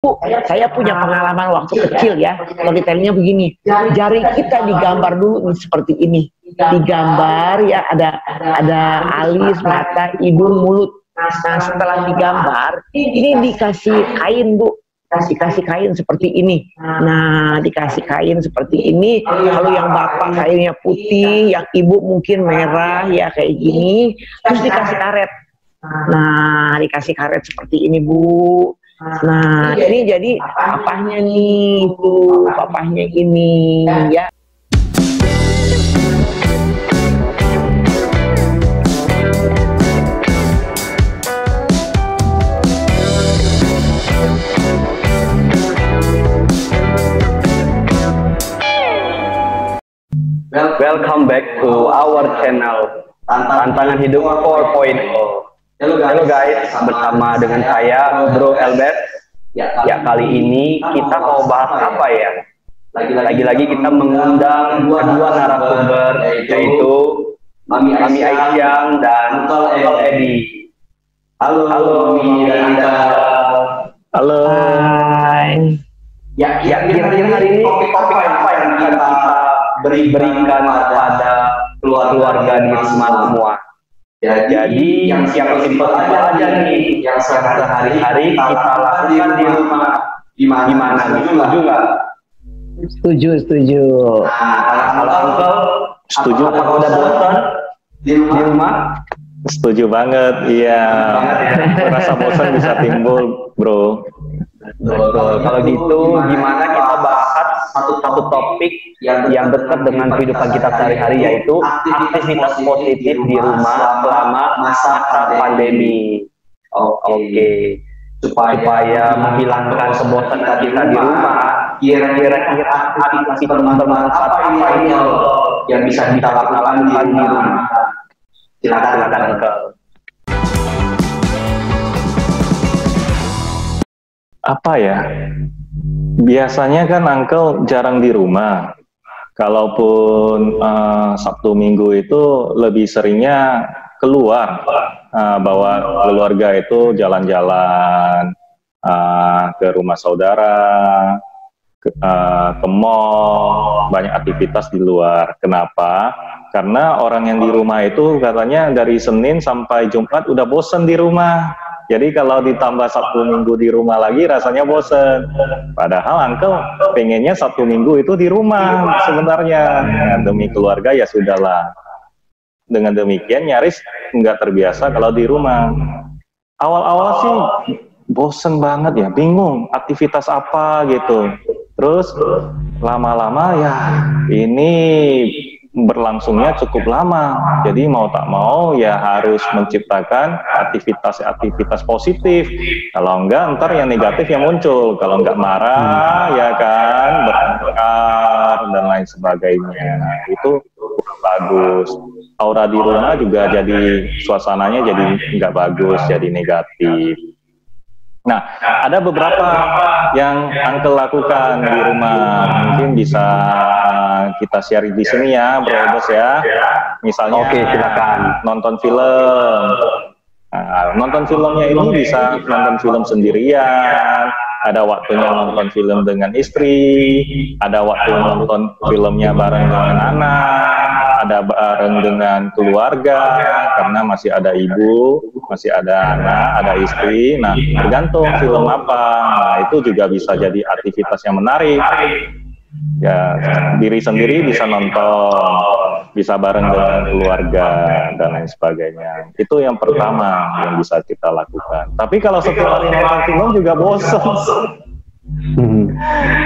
Bu, saya punya pengalaman waktu kecil ya. Storytellingnya begini, jari kita digambar dulu nih seperti ini. Digambar ya ada alis, mata, hidung, mulut. Nah setelah digambar, ini dikasih kain Bu, dikasih kain seperti ini. Nah dikasih kain seperti ini. Kalau yang bapak kainnya putih, yang ibu mungkin merah ya kayak gini. Terus dikasih karet. Nah dikasih karet seperti ini Bu. Nah, ini jadi papahnya nih, itu papahnya ini, ya. Welcome back to our channel Tantangan Hidup 4.0. Halo guys, bersama dengan saya Bro Albert. Ya kali ini kita mau bahas apa ya? Lagi-lagi kita mengundang kedua narasumber, yaitu Mami Aisyah dan Uncle Edi. Halo Mami dan Halo. Hai. Ya kira-kira hari ini topik apa yang kita berikan kepada keluarga di rumah semua? Jadi yang simpel aja nih, yang sehari-hari kita lakukan di rumah, gimana nih? Setuju nggak? Setuju. Nah, kalau Uncle setuju, apakah udah bosan di rumah? Setuju banget, iya. Rasa bosan bisa timbul, Bro. Betul. Kalau gitu, gimana kita bahas satu topik yang dekat dengan kehidupan kita sehari-hari, yaitu aktivitas positif di rumah selama masa pandemi. Oke. Supaya menghilangkan kebosanan kita di rumah, kira-kira aktivitas bermanfaat apa ini yang bisa kita lakukan di rumah? Silakan Uncle. Apa ya? Biasanya kan Uncle jarang di rumah. Kalaupun Sabtu Minggu itu lebih seringnya keluar, bawa keluarga itu jalan-jalan ke rumah saudara, ke mall, banyak aktivitas di luar. Kenapa? Karena orang yang di rumah itu katanya dari Senin sampai Jumat udah bosen di rumah. Jadi kalau ditambah Sabtu Minggu di rumah lagi rasanya bosen. Padahal Uncle pengennya Sabtu Minggu itu di rumah sebenarnya. Nah, demi keluarga ya sudahlah. Dengan demikian nyaris nggak terbiasa kalau di rumah. Awal-awal sih bosen banget ya, bingung aktivitas apa gitu. Terus lama-lama ya ini berlangsungnya cukup lama, jadi mau tak mau ya harus menciptakan aktivitas positif. Kalau enggak ntar yang negatif yang muncul, kalau enggak marah ya kan, bertengkar dan lain sebagainya. Itu bagus. Aura di rumah juga jadi suasananya jadi nggak bagus, jadi negatif. Nah, ada beberapa yang Uncle lakukan di rumah, mungkin bisa kita share di sini ya, Bro Bos ya. Misalnya, Oke, silakan. Nonton film. Nah, nonton filmnya ini bisa nonton film sendirian, ada waktunya nonton film dengan istri, ada waktu nonton filmnya bareng dengan anak, ada bareng dengan keluarga, karena masih ada ibu, masih ada anak, ada istri. Nah, tergantung film apa. Nah, itu juga bisa jadi aktivitas yang menarik. Ya, diri sendiri bisa nonton, bisa bareng dengan keluarga dan lain sebagainya. Itu yang pertama yang bisa kita lakukan. Tapi kalau setiap hari nonton film juga bosan.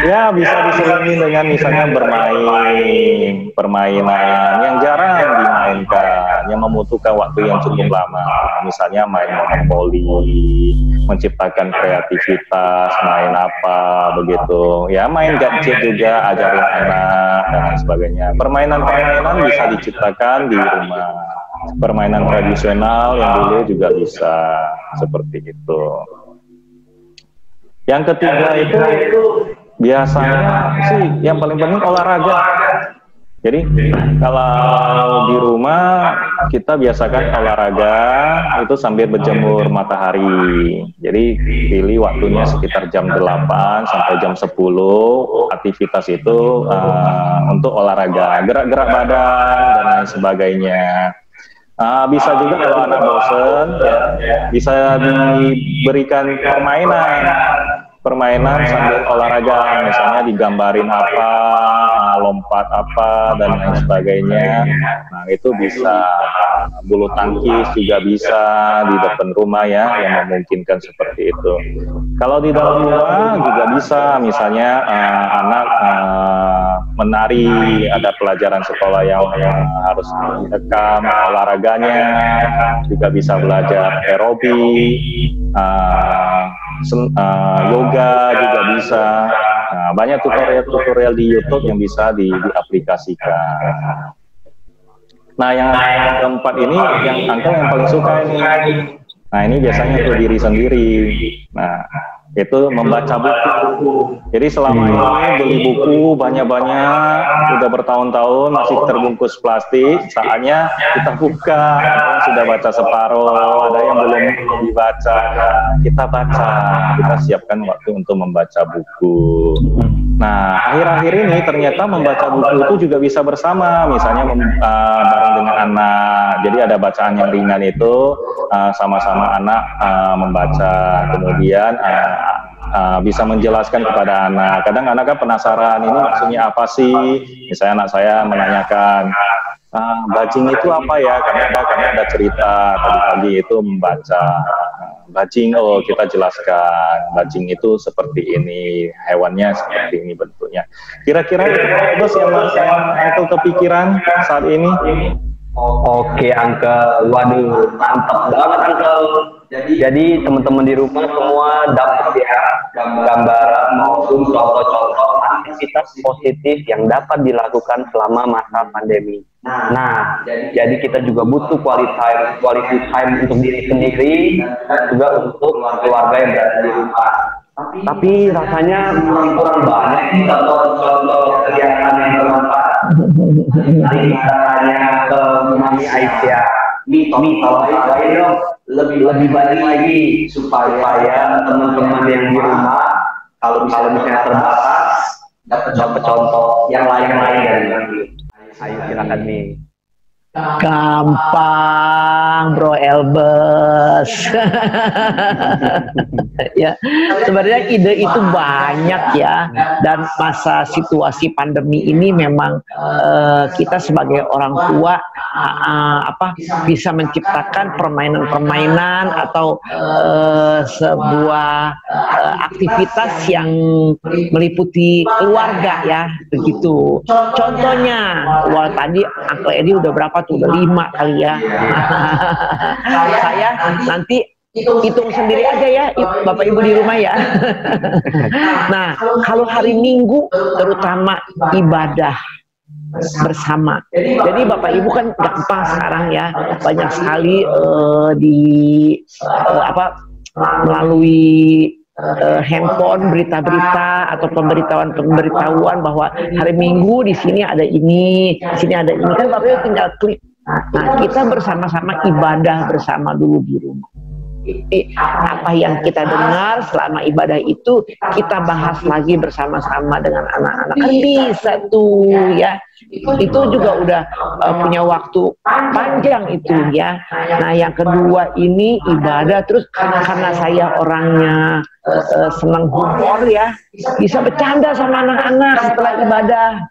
Ya, bisa diselingi dengan misalnya bermain permainan yang jarang dimainkan, yang membutuhkan waktu yang cukup lama. Misalnya main monopoli, menciptakan kreativitas, main apa begitu. Ya, main gadget juga, ajarin anak dan lain sebagainya. Permainan-permainan bisa diciptakan di rumah. Permainan tradisional yang dulu juga bisa seperti itu. Yang ketiga itu biasanya sih yang paling penting olahraga. Jadi kalau di rumah kita biasakan olahraga itu sambil berjemur matahari. Jadi pilih waktunya sekitar jam 8 sampai jam 10 aktivitas itu untuk olahraga, gerak-gerak badan dan lain sebagainya. Bisa juga kalau anak bosen, bisa diberikan permainan sambil olahraga, misalnya digambarin apa, lompat apa, dan lain sebagainya. Nah, itu bisa. Bulu tangkis juga bisa di depan rumah ya, yang memungkinkan seperti itu. Kalau di dalam rumah juga bisa, misalnya anak menari, ada pelajaran sekolah yang harus direkam olahraganya, juga bisa belajar aerobik, yoga juga bisa. Nah, banyak tutorial di YouTube yang bisa diaplikasikan. Nah, yang keempat ini yang Uncle yang paling suka ini. Nah, ini biasanya untuk diri sendiri. Nah, itu membaca buku. Jadi selama ini beli buku banyak-banyak, udah bertahun-tahun masih terbungkus plastik, saatnya kita buka. Ada yang sudah baca separuh, ada yang belum dibaca. Kita baca, kita siapkan waktu untuk membaca buku. Nah, akhir-akhir ini ternyata membaca buku itu juga bisa bersama, misalnya bareng dengan anak. Jadi ada bacaan yang ringan itu sama-sama anak membaca, kemudian bisa menjelaskan kepada anak. Kadang anak kan penasaran, ini maksudnya apa sih? Misalnya anak saya menanyakan, bajing itu apa ya? Karena ada cerita tadi itu membaca. Bajing, oh kita jelaskan, bajing itu seperti ini, hewannya seperti ini bentuknya. Kira-kira itu yang Uncle kepikiran saat ini? Oke, Uncle, waduh, mantap banget Uncle. Jadi teman-teman di rumah semua dapat ya gambaran maupun contoh-contoh aktivitas positif yang dapat dilakukan selama masa pandemi. Nah, jadi kita juga butuh quality time untuk diri sendiri dan juga untuk keluarga yang berada di rumah. Tapi rasanya kurang banyak contoh-contoh kegiatan yang bermanfaat. Mari kita tanya ke Mami Aisyah. Kalau dong lebih banyak lagi supaya teman-teman yang di rumah kalau misalnya terbatas dapat contoh yang lain dari Mami. Ayo silakan nih. Gampang, Bro Elbes. Ya, sebenarnya ide itu banyak ya, dan masa situasi pandemi ini memang kita sebagai orang tua bisa menciptakan permainan-permainan atau sebuah aktivitas yang meliputi keluarga ya, begitu. Contohnya, tadi Uncle Edi udah berapa tuh? Udah 5 kali ya. Saya nanti hitung sendiri aja ya, Bapak Ibu di rumah ya. Nah, kalau hari Minggu terutama ibadah bersama. Jadi Bapak Ibu kan gampang sekarang ya, banyak sekali melalui handphone berita-berita atau pemberitahuan bahwa hari Minggu di sini ada ini, di sini ada ini, kan Bapak Ibu tinggal klik. Nah, kita bersama-sama ibadah bersama dulu di rumah. Apa yang kita dengar selama ibadah itu kita bahas lagi bersama-sama dengan anak-anak, kan bisa tuh ya. Itu juga udah punya waktu panjang itu ya. Nah, yang kedua ini ibadah, terus karena saya orangnya senang humor ya, bisa bercanda sama anak-anak setelah ibadah.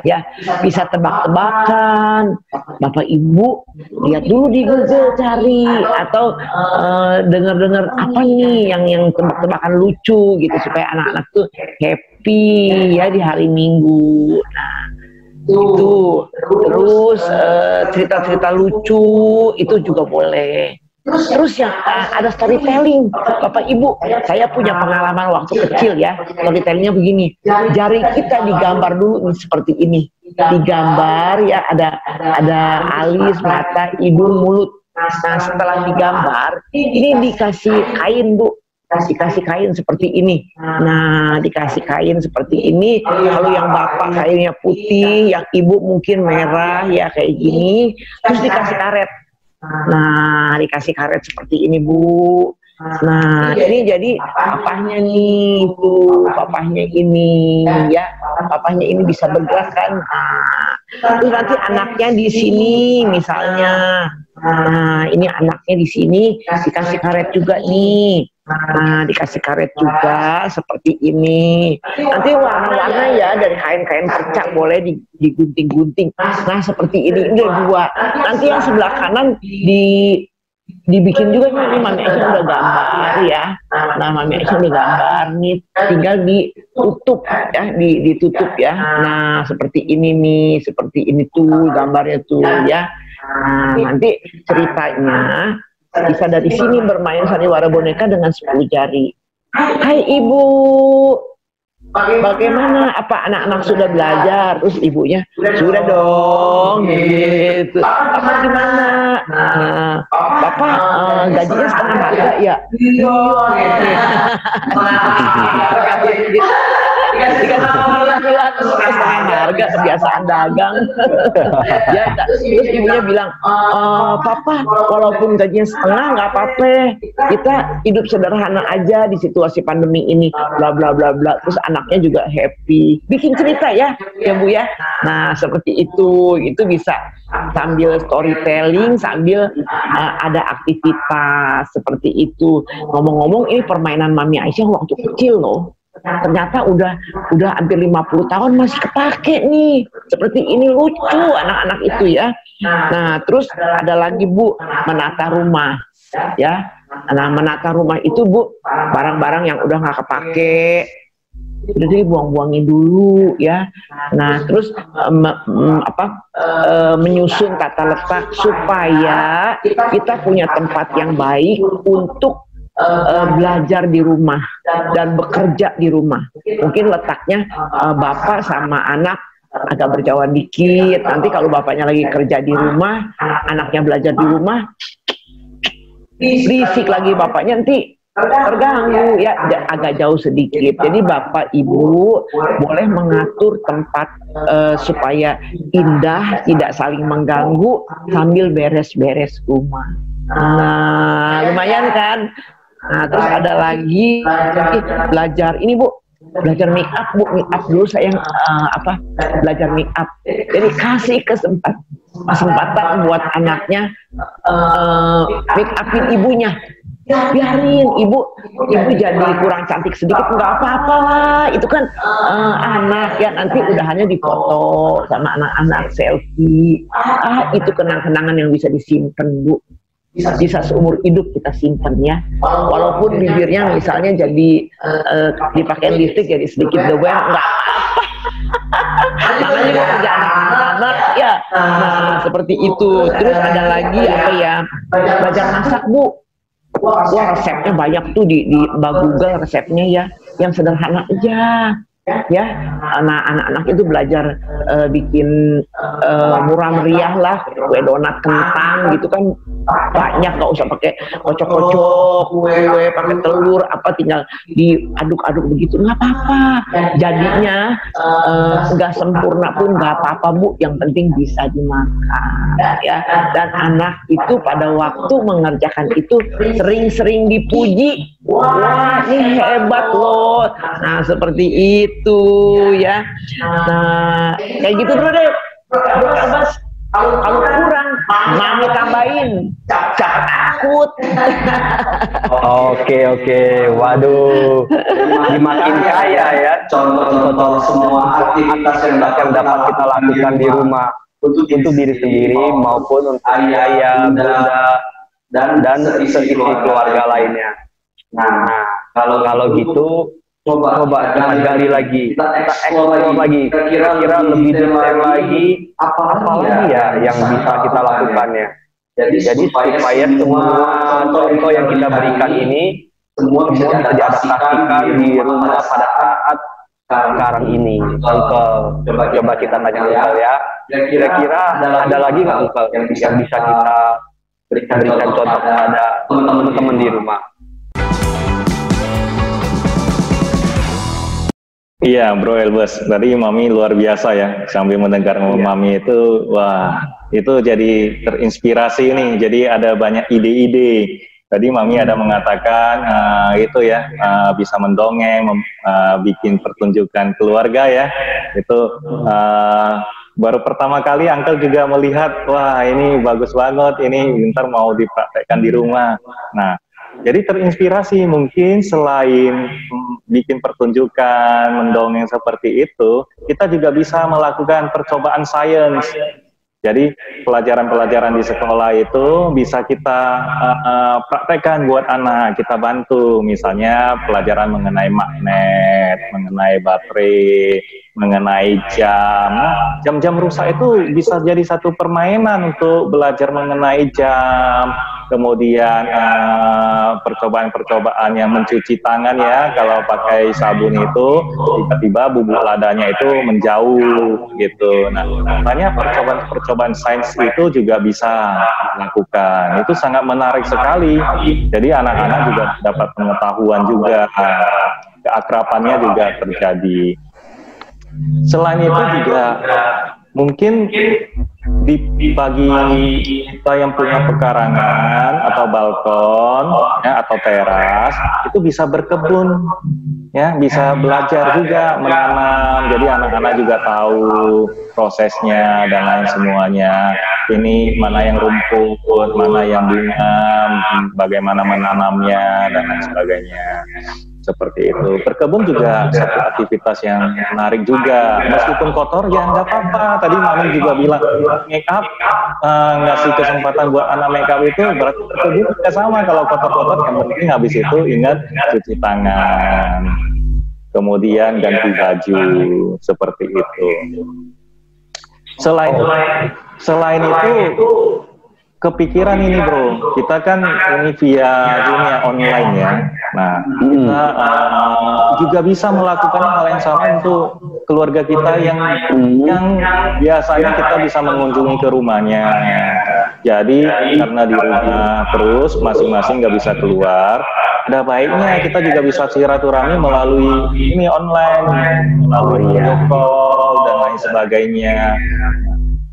Ya, bisa tebak-tebakan. Bapak Ibu lihat dulu di Google, cari atau dengar-dengar apa nih yang tebak-tebakan lucu gitu supaya anak-anak tuh happy ya di hari Minggu. Nah, itu terus cerita-cerita lucu itu juga boleh. Terus yang ada storytelling, Bapak Ibu, saya punya pengalaman waktu kecil ya. Storytellingnya begini, jari kita digambar dulu seperti ini, digambar ya, ada alis, mata, hidung, mulut. Nah, setelah digambar, ini dikasih kain Bu, dikasih kain seperti ini. Nah, dikasih kain seperti ini. Kalau yang bapak kainnya putih, yang ibu mungkin merah ya kayak gini. Terus dikasih karet. Nah, dikasih karet seperti ini, Bu. Nah, ini jadi papahnya nih, tuh papahnya ini ya, papahnya ini bisa bergerak kan. Nah, terus nanti anaknya di sini misalnya. Nah, ini anaknya di sini dikasih karet juga nih. Nah, dikasih karet juga seperti ini. Nanti warna-warna ya dari kain-kain perca boleh digunting-gunting. Nah, seperti ini udah dua. Nanti yang sebelah kanan dibikin juga nih, Mami Aisyah udah gambar ya. Nah, Mami Aisyah udah gambar nih, tinggal ditutup ya, ditutup ya. Nah, seperti ini nih, seperti ini tuh gambarnya tuh ya. Nah, nanti ceritanya bisa dari sini bermain sandiwara boneka dengan 10 jari. Hai Ibu, bagaimana? Apa anak-anak sudah belajar? Terus ibunya, sudah dong, gitu. Apa gimana? Nah, Bapak gajinya setengah harga ya? Setengah harga, kebiasaan dagang. Ya, terus ibunya bilang, Papa, walaupun gajinya setengah nggak apa-apa, kita hidup sederhana aja di situasi pandemi ini, bla bla bla bla. Terus anaknya juga happy, bikin cerita ya Bu ya. Nah, seperti itu bisa sambil storytelling, sambil ada aktivitas seperti itu. Ngomong-ngomong, ini permainan Mami Aisyah waktu kecil loh. Ternyata udah hampir 50 tahun masih kepake nih. Seperti ini, lucu anak-anak itu ya. Nah, terus ada lagi Bu, menata rumah ya. Nah, menata rumah itu Bu, barang-barang yang udah nggak kepake udah deh buang-buangin dulu ya. Nah, terus menyusun tata letak supaya kita punya tempat yang baik untuk belajar di rumah dan bekerja di rumah. Mungkin letaknya bapak sama anak agak berjauhan dikit. Nanti kalau bapaknya lagi kerja di rumah, anaknya belajar di rumah, berisik lagi bapaknya, nanti terganggu ya, agak jauh sedikit. Jadi bapak ibu boleh mengatur tempat supaya indah, tidak saling mengganggu sambil beres-beres rumah. Nah, lumayan kan. Nah, terus ada lagi belajar ini Bu, belajar make up Bu, make up dulu saya belajar make up. Jadi kasih kesempatan buat anaknya make upin ibunya. Biarin ibu jadi kurang cantik sedikit, nggak apa-apa lah, itu kan anak ya, nanti udahannya difoto sama anak-anak, selfie. Itu kenang-kenangan yang bisa disimpan Bu, bisa seumur hidup kita simpan ya. Walaupun bibirnya misalnya jadi dipakai lipstik jadi sedikit the wear, nggak apa-apa. Namanya mau kerja anak-anak ya. Nah, seperti itu. Terus ada lagi apa ya, belajar masak Bu. Wah, resepnya banyak tuh di Mbak Google resepnya ya, yang sederhana aja ya. Nah, anak-anak itu belajar bikin murah meriah lah, kue donat kentang gitu kan, banyak, nggak usah pakai kocok-kocok kue pakai telur tinggal diaduk-aduk begitu, nggak apa-apa. Jadinya nggak sempurna pun nggak apa-apa Bu, yang penting bisa dimakan ya. Dan anak itu pada waktu mengerjakan itu sering-sering dipuji, wah ini hebat loh. Nah, seperti itu ya. Nah, kayak gitu dulu deh Bro Abbas. Kalau kurang, Mami tambahin, jangan takut. Oke. Waduh, makin kaya ya contoh semua aktivitas yang dapat kita lakukan di rumah untuk diri sendiri maupun untuk ayah, bunda, dan seisi keluarga lainnya. Nah, kalau gitu coba kita gali lagi, kita explore lagi, kira-kira lebih detail lagi apa lagi ya yang bisa kita lakukannya. Jadi supaya semua contoh yang kita berikan ini semua bisa diadaptasikan di rumah pada saat sekarang ini. Uncle, coba kita tanya Uncle ya. Kira-kira ada lagi nggak Uncle yang bisa kita berikan contoh kepada teman-teman di rumah? Iya, Bro Elbes. Tadi Mami luar biasa ya. Sambil mendengar Mami itu, wah, itu jadi terinspirasi nih. Jadi ada banyak ide-ide. Tadi Mami ada mengatakan itu ya, bisa mendongeng, bikin pertunjukan keluarga ya. Itu baru pertama kali Uncle juga melihat, wah ini bagus banget, ini ntar mau dipraktekkan di rumah. Nah, jadi terinspirasi mungkin selain bikin pertunjukan, mendongeng seperti itu, kita juga bisa melakukan percobaan sains. Jadi pelajaran-pelajaran di sekolah itu bisa kita praktekkan buat anak, kita bantu. Misalnya pelajaran mengenai magnet, mengenai baterai, mengenai jam. Jam-jam rusak itu bisa jadi satu permainan untuk belajar mengenai jam. Kemudian percobaan-percobaan yang mencuci tangan ya, kalau pakai sabun itu tiba-tiba bubuk ladanya itu menjauh gitu. Nah, banyak percobaan sains itu juga bisa dilakukan. Itu sangat menarik sekali. Jadi anak-anak juga dapat pengetahuan juga, keakrabannya juga terjadi. Selain itu juga mungkin bagi kita yang punya pekarangan atau balkon ya, atau teras, itu bisa berkebun ya, bisa belajar juga menanam. Jadi anak-anak juga tahu prosesnya dan lain semuanya. Ini mana yang rumput, mana yang bunga, bagaimana menanamnya dan lain sebagainya. Seperti itu. Berkebun juga satu aktivitas yang menarik juga. Meskipun kotor ya nggak apa-apa. Tadi Mami juga bilang make up, ngasih kesempatan buat anak make up itu berarti berkebun juga sama. Kalau kotor-kotor yang penting habis itu ingat cuci tangan. Kemudian ganti baju seperti itu. Selain itu kepikiran ini bro, kita kan ini via dunia online ya. Nah, kita juga bisa melakukan hal yang sama untuk keluarga kita yang biasanya kita bisa mengunjungi ke rumahnya. Jadi karena di rumah terus masing-masing nggak bisa keluar, ada baiknya kita juga bisa silaturahmi melalui ini online, melalui video call dan lain sebagainya.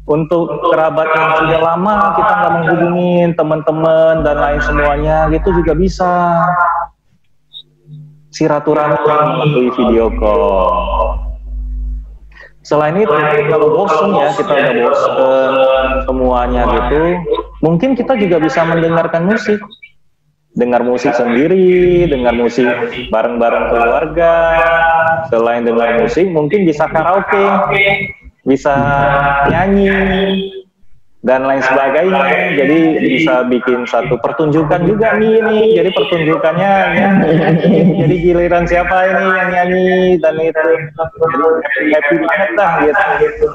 Untuk kerabat yang sudah lama kita nggak menghubungin teman-teman dan lain semuanya, gitu juga bisa silaturahmi melalui video call. Selain itu, kalau bosen ya, kita udah bosen semuanya gitu, mungkin kita juga bisa mendengarkan musik. Dengar musik sendiri, dengar musik bareng-bareng keluarga. Selain dengar musik, mungkin bisa karaoke, bisa nyanyi dan lain sebagainya. Jadi bisa bikin satu pertunjukan juga nih. Jadi pertunjukannya ya, jadi giliran siapa ini yang nyanyi dan itu jadi happy banget dah gitu.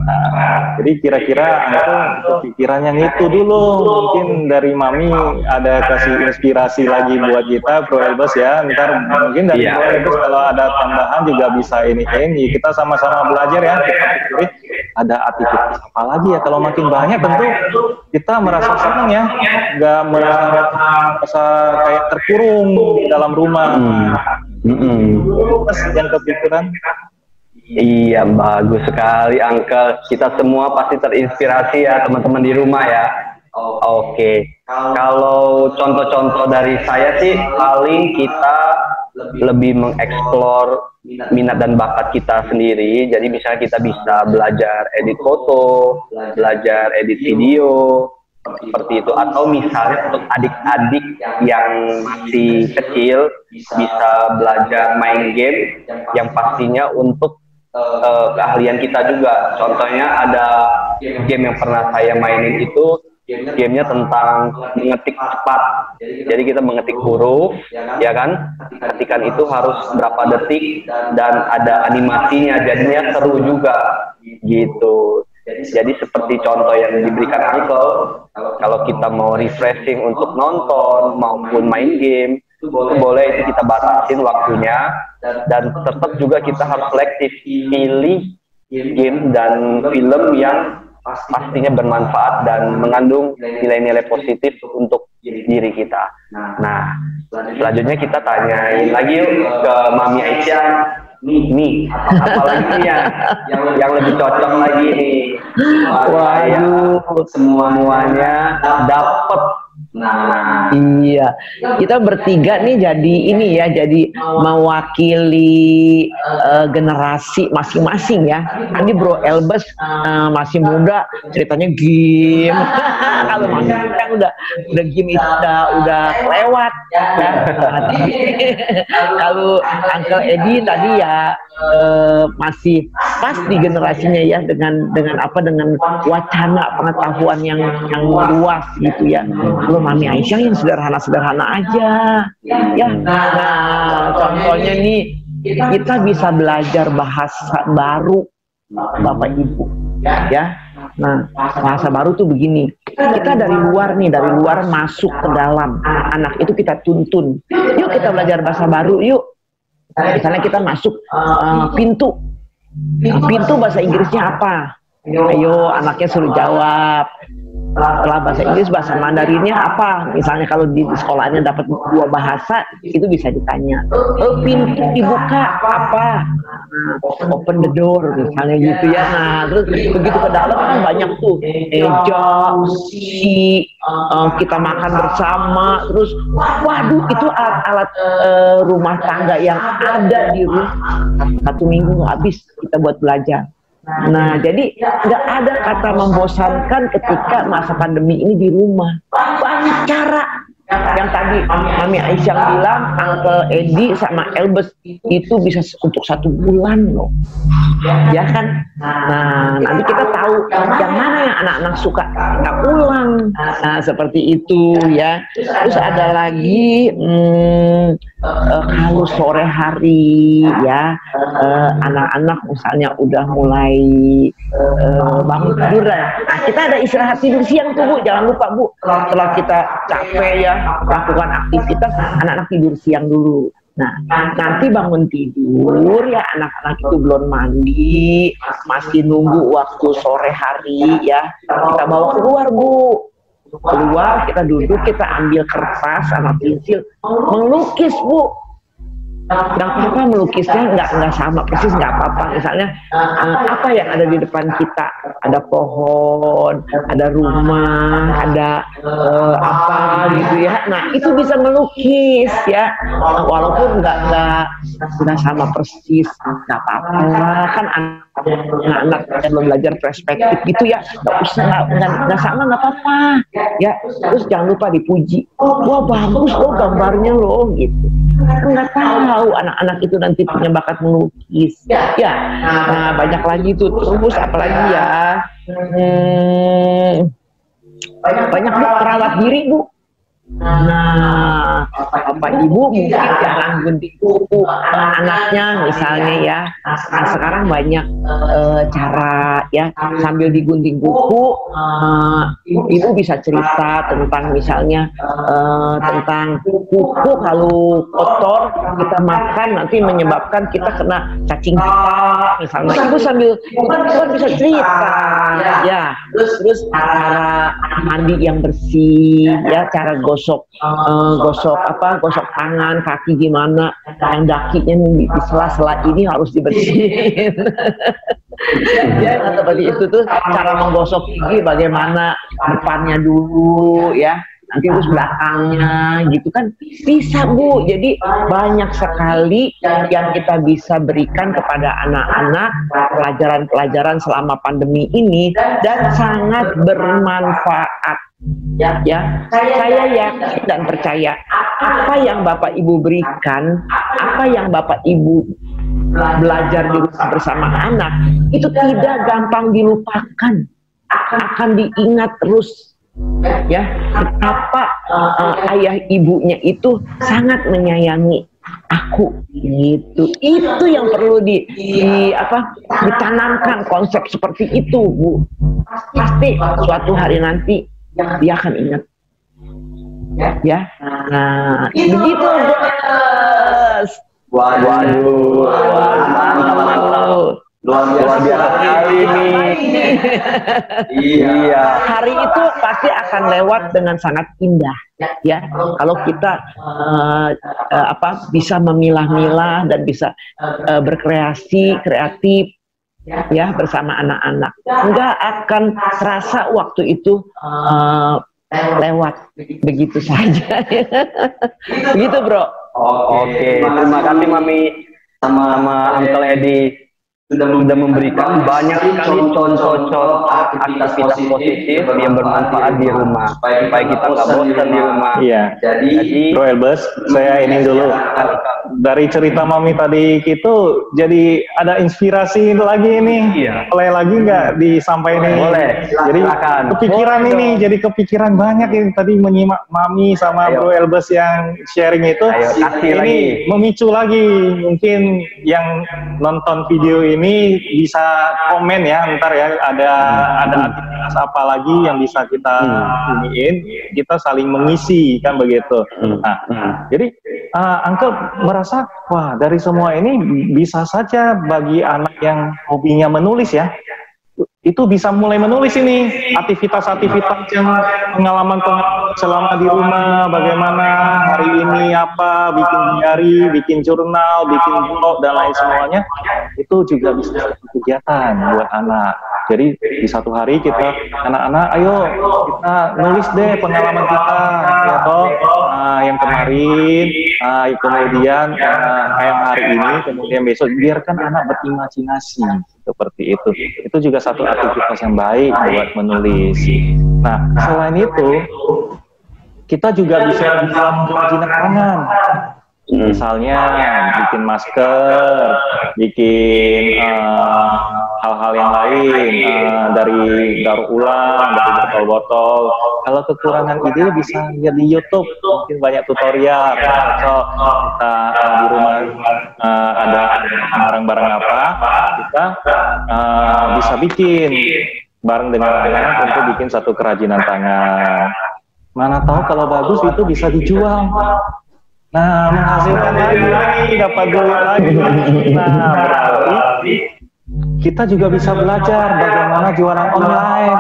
Nah, jadi kira-kira aku kepikiran yang itu dulu. Mungkin dari Mami ada kasih inspirasi lagi buat kita, Bro Elbes ya. Ntar mungkin dari Bro Elbes kalau ada tambahan juga bisa ini. Kita sama-sama belajar ya. Kita pikirin ada aktivitas apa lagi ya. Kalau makin banyak tentu kita merasa senang ya. Nggak merasa kayak terkurung di dalam rumah. Terus yang kepikiran. Iya, bagus sekali Uncle. Kita semua pasti terinspirasi ya teman-teman di rumah ya. Oke. Kalau contoh-contoh dari saya sih paling kita lebih mengeksplor minat dan bakat kita sendiri. Jadi misalnya kita bisa belajar edit foto, belajar edit video, seperti itu. Atau misalnya untuk adik-adik yang masih kecil bisa belajar main game yang pastinya untuk keahlian kita juga. Contohnya ada game yang pernah saya mainin itu gamenya tentang mengetik cepat. Jadi kita mengetik huruf, ya kan? Ketikan itu harus berapa detik dan ada animasinya, jadinya seru juga gitu. Jadi seperti contoh yang diberikan Uncle, kalau kita mau refreshing untuk nonton maupun main game, itu boleh, itu kita batasin waktunya, dan tetap juga kita harus selektif pilih game dan film yang pastinya bermanfaat dan mengandung nilai-nilai positif untuk diri kita. Nah, selanjutnya kita tanyain lagi yuk ke Mami Aisyah, nih apalagi nih yang lebih cocok lagi nih. Waduh, Semuanya dapet. Nah, iya, kita bertiga nih jadi ini ya, jadi mewakili generasi masing-masing ya. Tadi Bro Elbes masih muda, ceritanya game. Kalau Mas kan udah game itu udah lewat. Ya. Kalau Uncle Edi tadi ya masih pas di generasinya ya, dengan wacana pengetahuan yang luas gitu ya. Kalau Mami Aisyah yang sederhana-sederhana aja ya. Nah, contohnya nih, kita bisa belajar bahasa baru Bapak Ibu ya. Nah, bahasa baru tuh begini, kita dari luar masuk ke dalam, anak itu kita tuntun, yuk kita belajar bahasa baru yuk. Misalnya kita masuk pintu, pintu bahasa Inggrisnya apa? Ayo anaknya suruh jawab. Setelah bahasa Inggris, bahasa Mandarinnya apa? Misalnya kalau di sekolahnya dapat 2 bahasa, itu bisa ditanya. Pintu dibuka apa? Open the door misalnya gitu ya. Nah, terus begitu ke dalam kan banyak tuh meja, kursi, kita makan bersama. Terus, waduh, itu alat rumah tangga yang ada di rumah. 1 minggu habis kita buat belajar. Nah, jadi nggak ada kata membosankan ketika masa pandemi ini di rumah. Banyak cara. Yang tadi Mami Aisyah bilang, Uncle Edi sama Elbes itu bisa untuk 1 bulan loh. Ya kan? Nah, nanti kita tahu yang mana yang anak-anak suka, kita ulang. Nah, seperti itu ya. Terus ada lagi kalau sore hari ya, anak-anak misalnya udah mulai bangun tidur ya. Nah, kita ada istirahat tidur siang tuh Bu, jangan lupa Bu. Setelah kita capek ya melakukan aktivitas, anak-anak tidur siang dulu. Nah, nanti bangun tidur ya, anak-anak itu belum mandi, masih nunggu waktu sore hari ya, kita bawa keluar Bu. Keluar, kita duduk, kita ambil kertas sama pensil, melukis Bu. Yang apa melukisnya nggak sama persis, nggak apa-apa. Misalnya apa yang ada di depan kita, ada pohon, ada rumah, ada apa gitu ya. Nah, itu bisa melukis ya, walaupun nggak sama persis, nggak apa-apa. Kan anak-anak belum belajar perspektif gitu ya, nggak usah, nggak sama, nggak apa-apa ya. Terus jangan lupa dipuji, wah bagus loh gambarnya loh gitu. Nggak tahu anak-anak itu nanti punya bakat melukis ya. Nah, banyak lagi tuh. Terus apalagi ya, banyak Bu, perawat diri Bu. Nah, Bapak Ibu mungkin jarang gunting kuku anak-anaknya misalnya ya. Nah, sekarang banyak cara ya, sambil digunting kuku, Ibu bisa cerita tentang misalnya tentang kuku kalau kotor kita makan nanti menyebabkan kita kena cacing pita misalnya. Ibu sambil bisa cerita ya. Terus cara mandi yang bersih ya, cara gosok tangan, kaki gimana, yang dakinya di sela-sela ini harus dibersihin. Ya, seperti itu tuh cara menggosok gigi, bagaimana depannya dulu ya, nanti terus belakangnya gitu kan bisa Bu. Jadi banyak sekali yang kita bisa berikan kepada anak-anak, pelajaran-pelajaran selama pandemi ini, dan sangat bermanfaat. Ya, saya yakin dan percaya apa yang Bapak Ibu berikan, apa yang Bapak Ibu belajar di rumah bersama anak, itu tidak gampang dilupakan, akan diingat terus. Ya, betapa ayah ibunya itu sangat menyayangi aku gitu. Itu yang perlu ditanamkan, konsep seperti itu Bu. Pasti suatu hari nanti dia akan ingat ya. Nah, begitu Bos. Waduh, mantap. Luar biasa kali nih. Iya. Hari itu pasti akan lewat dengan sangat indah, ya. Kalau kita bisa memilah-milah dan bisa berkreasi, kreatif, ya bersama anak-anak, nggak akan terasa waktu itu lewat begitu saja. Begitu, Bro. Oke, terima kasih Mami sama Uncle Edi sudah memberikan banyak sekali contoh-contoh aktivitas positif yang bermanfaat di rumah supaya kita nggak bosan di rumah. Iya. Jadi Bro Elbes, saya ini dulu dari cerita Mami tadi gitu, jadi ada inspirasi lagi nih. Iya. Boleh lagi nggak disampaikan? Boleh. Jadi kepikiran ini, jadi kepikiran banyak ini tadi menyimak Mami sama Bro Elbes yang sharing itu. Ini memicu lagi, mungkin yang nonton video ini bisa komen ya, ntar ya ada aktivitas apa lagi yang bisa kita iniin, kita saling mengisi kan begitu. Nah, jadi Uncle merasa wah dari semua ini bisa saja bagi anak yang hobinya menulis ya, itu bisa mulai menulis ini aktivitas-aktivitas yang pengalaman selama di rumah, bagaimana hari ini apa, bikin diary, bikin jurnal, bikin blog dan lain semuanya, itu juga bisa satu kegiatan buat anak. Jadi di satu hari kita anak-anak, ayo kita nulis deh pengalaman kita, ya toh yang kemarin, kemudian yang hari ini, kemudian besok, biarkan anak berimajinasi seperti itu. Itu juga satu aktivitas yang baik buat menulis. Nah, selain itu, kita juga bisa kerajinan tangan. Misalnya bikin masker, bikin hal-hal yang lain, dari daur ulang, dari botol-botol. Kalau kekurangan ide bisa lihat di YouTube, mungkin banyak tutorial. So, kita di rumah ada barang-barang apa, kita bisa bikin bareng dengan anak untuk bikin satu kerajinan tangan. Mana tahu kalau bagus itu bisa dijual. Nah, menghasilkan lagi, dapat duit lagi. Nah, berarti kita juga bisa belajar bagaimana jualan online,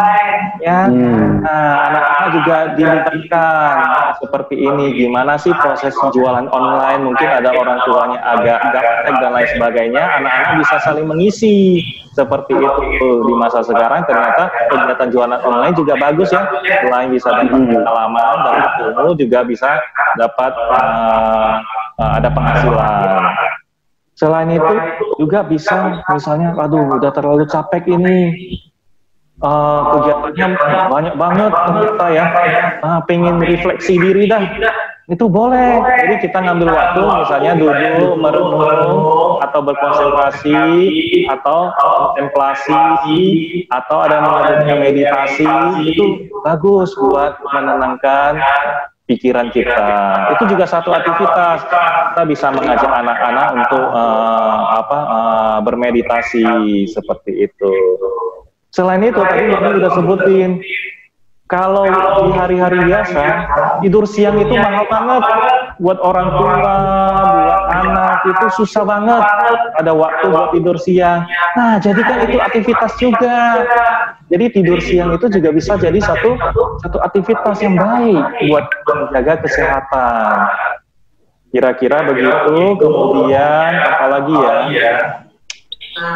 ya. Nah, anak-anak juga dimintakan seperti ini. Gimana sih proses jualan online? Mungkin ada orang tuanya agak gaptek dan lain sebagainya. Anak-anak bisa saling mengisi seperti itu di masa sekarang. Ternyata kegiatan jualan online juga bagus ya. Selain bisa dapat pengalaman, dapat ilmu, juga bisa dapat ada penghasilan. Selain itu juga bisa, misalnya, aduh udah terlalu capek ini, kegiatannya banyak banget ternyata ya, pengen refleksi diri dah, itu boleh. Jadi kita ngambil waktu, misalnya duduk merenung atau berkonsentrasi atau kontemplasi atau ada menyebutnya meditasi, itu bagus buat menenangkan pikiran kita. Itu juga satu aktivitas. Kita bisa mengajak anak-anak untuk bermeditasi seperti itu. Selain itu tadi Mami udah sebutin, kalau di hari-hari biasa tidur siang itu mahal banget buat orang tua, buat anak itu susah banget ada waktu buat tidur siang. Nah, jadi kan itu aktivitas juga. Jadi tidur siang itu juga bisa jadi satu aktivitas yang baik buat menjaga kesehatan. Kira-kira begitu. Kemudian apalagi ya?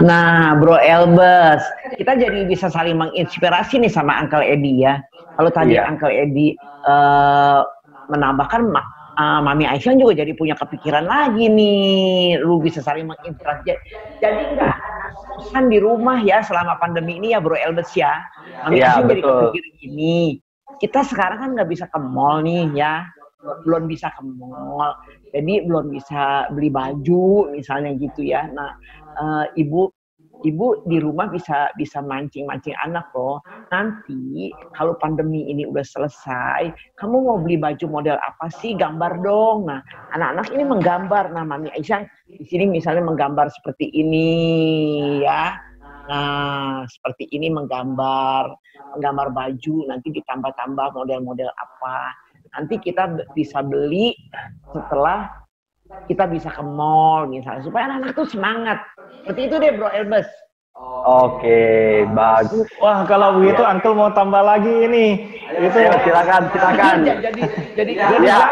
Nah, Bro Elbes, kita jadi bisa saling menginspirasi nih sama Uncle Edi ya. Kalau tadi Uncle Edi menambahkan, Mami Aisyah juga jadi punya kepikiran lagi nih. Lu bisa saling menginspirasi. Jadi enggak bosan di rumah ya selama pandemi ini ya, Bro Elbes ya. Mami Aisyah jadi kepikiran gini. Kita sekarang kan nggak bisa ke mall nih ya. Belum bisa ke mall. Jadi belum bisa beli baju misalnya gitu ya. Nah, ibu di rumah bisa mancing-mancing anak loh. Nanti kalau pandemi ini udah selesai, kamu mau beli baju model apa sih? Gambar dong. Nah, anak-anak ini menggambar. Nah, Mami Aisyah di sini misalnya menggambar seperti ini ya. Nah, seperti ini menggambar baju, nanti ditambah-tambah model-model apa. Nanti kita bisa beli setelah kita bisa ke mall misalnya, supaya anak-anak tuh semangat. Seperti itu deh Bro Elbes. Oke, bagus. Wah, kalau begitu Uncle mau tambah lagi ini. Itu Silakan. Jadi Ya.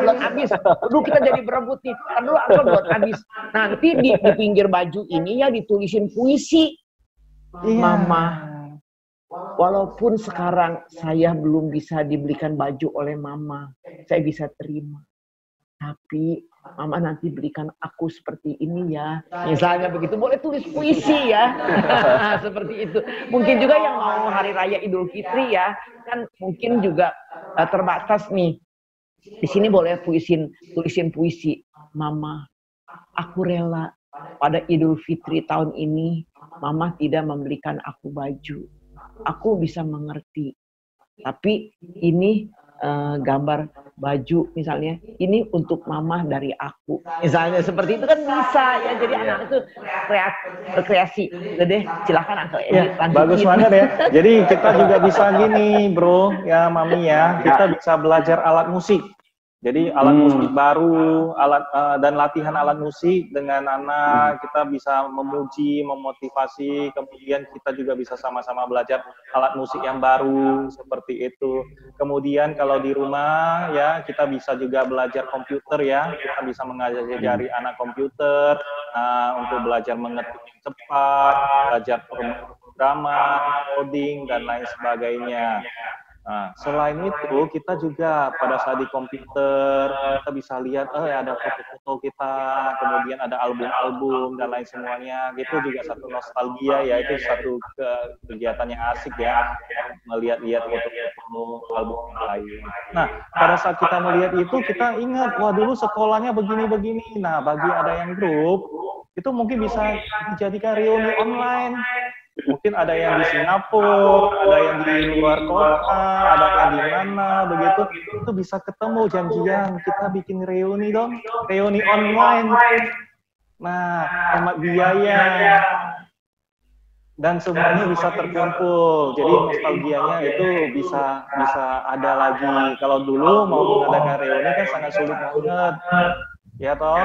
belum habis. Dulu kita jadi berebut nih. Kan dulu Uncle belum habis. Nanti di pinggir baju ini ya ditulisin puisi. Mama, walaupun sekarang saya belum bisa dibelikan baju oleh Mama, saya bisa terima. Tapi Mama nanti belikan aku seperti ini ya. Misalnya begitu, boleh tulis puisi ya. Seperti itu. Mungkin juga yang mau Hari Raya Idul Fitri ya, kan mungkin juga terbatas nih. Di sini boleh tulisin puisi. Mama, aku rela pada Idul Fitri tahun ini, Mama tidak membelikan aku baju. Aku bisa mengerti. Tapi ini gambar baju misalnya, ini untuk Mama dari aku. Misalnya seperti itu kan bisa ya. Jadi anak itu berkreasi. Udah deh, silakan Uncle Edi. bagus banget ya. Jadi kita juga bisa gini, Bro, ya Mami ya. Kita bisa belajar alat musik. Jadi alat musik baru, dan latihan alat musik dengan anak, kita bisa memuji, memotivasi, kemudian kita juga bisa sama-sama belajar alat musik yang baru, seperti itu. Kemudian kalau di rumah ya, kita bisa juga belajar komputer ya, kita bisa mengajari anak komputer, untuk belajar mengetik yang cepat, belajar pemrograman, coding, dan lain sebagainya. Nah, selain itu kita juga pada saat di komputer kita bisa lihat ada foto-foto kita, kemudian ada album-album dan lain semuanya. Itu juga satu nostalgia ya, itu satu kegiatan yang asik ya, melihat-lihat foto-foto album yang lain. Nah, pada saat kita melihat itu kita ingat, wah dulu sekolahnya begini-begini. Nah, bagi ada yang grup itu mungkin bisa dijadikan reuni online. Mungkin ada yang di Singapura, ada yang di luar kota, ada yang di mana, begitu. Itu bisa ketemu janjian, kita bikin reuni dong, reuni online. Nah, hemat biaya. Dan semuanya bisa terkumpul. Jadi nostalgianya itu bisa ada lagi. Kalau dulu mau mengadakan reuni kan sangat sulit banget. Ya toh?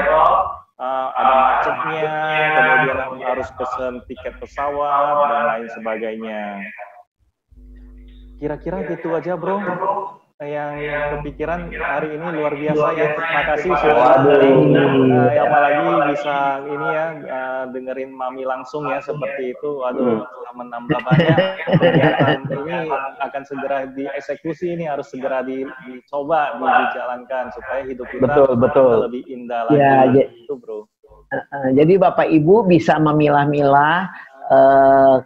Ada macetnya, kemudian harus pesen tiket pesawat dan lain sebagainya. Kira-kira gitu aja, Bro. Yang kepikiran hari ini luar biasa ya. Terima kasih sudah dengerin. Apalagi bisa ini ya, dengerin Mami langsung ya seperti itu. Waduh, menambah banyak kegiatan. Ini akan segera dieksekusi, ini harus segera dicoba, dijalankan supaya hidup kita lebih indah lagi. Ya, itu, Bro. Jadi Bapak Ibu bisa memilah-milah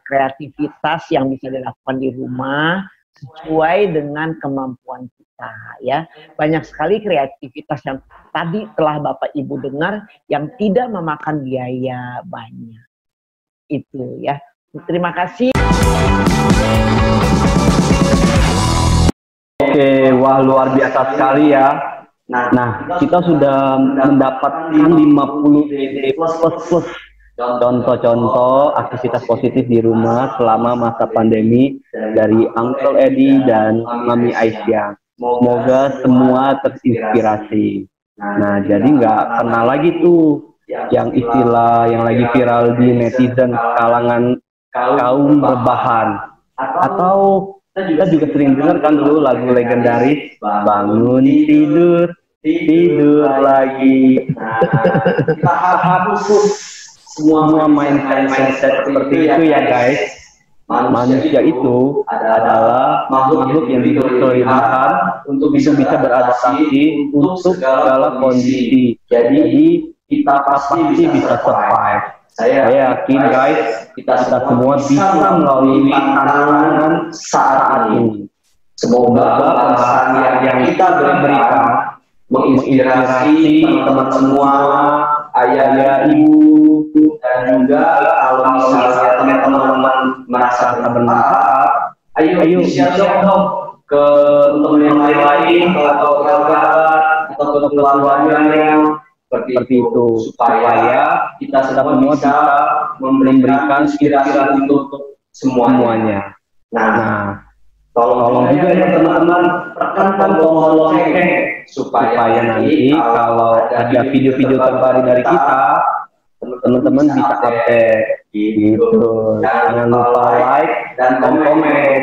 kreativitas yang bisa dilakukan di rumah sesuai dengan kemampuan kita ya. Banyak sekali kreativitas yang tadi telah Bapak Ibu dengar yang tidak memakan biaya banyak. Itu ya. Terima kasih. Oke, wah luar biasa sekali ya. Nah, kita sudah mendapatkan 50 ide plus contoh-contoh aktivitas positif di rumah selama masa pandemi dari Uncle Edi dan Mami Aisyah. Semoga semua terinspirasi. Nah, jadi nggak kenal lagi tuh yang istilah yang lagi viral di netizen kalangan kaum rebahan. Atau kita juga sering dengar kan dulu lagu legendaris bangun tidur lagi. Kita hapus semua mindset seperti itu ya guys. Manusia itu adalah makhluk yang diberi kelebihan untuk bisa beradaptasi untuk segala kondisi. Jadi kita pasti bisa survive. Saya yakin guys, kita semua bisa melalui tantangan saat ini. Semoga pembahasan yang kita berikan menginspirasi teman-teman semua, ayah, ibu, dan juga kalau misalnya teman-teman merasa bermanfaat, ayo share dong ke teman yang lain atau kerabat atau ke keluarga yang seperti itu, supaya kita semua bisa memberikan inspirasi untuk semuanya. Nah, tolong juga ya teman-teman tekankan tombol lonceng supaya nanti kalau ada video-video terbaru dari kita, teman-teman bisa update gitu. Jangan lupa like dan komen.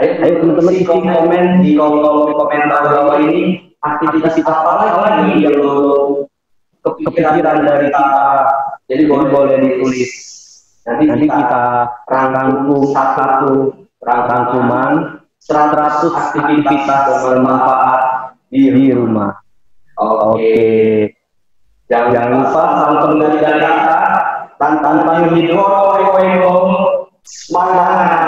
Ayo teman-teman isi komen di kolom komentar bawah ini, aktivitas apa lagi yang lo kepikiran dari kita. Jadi boleh ditulis. Nanti kita rangkum satu rangkuman 100 aktivitas bermanfaat di rumah. Oke. Jangan lupa salam dari kita, tantang hidup, semangat.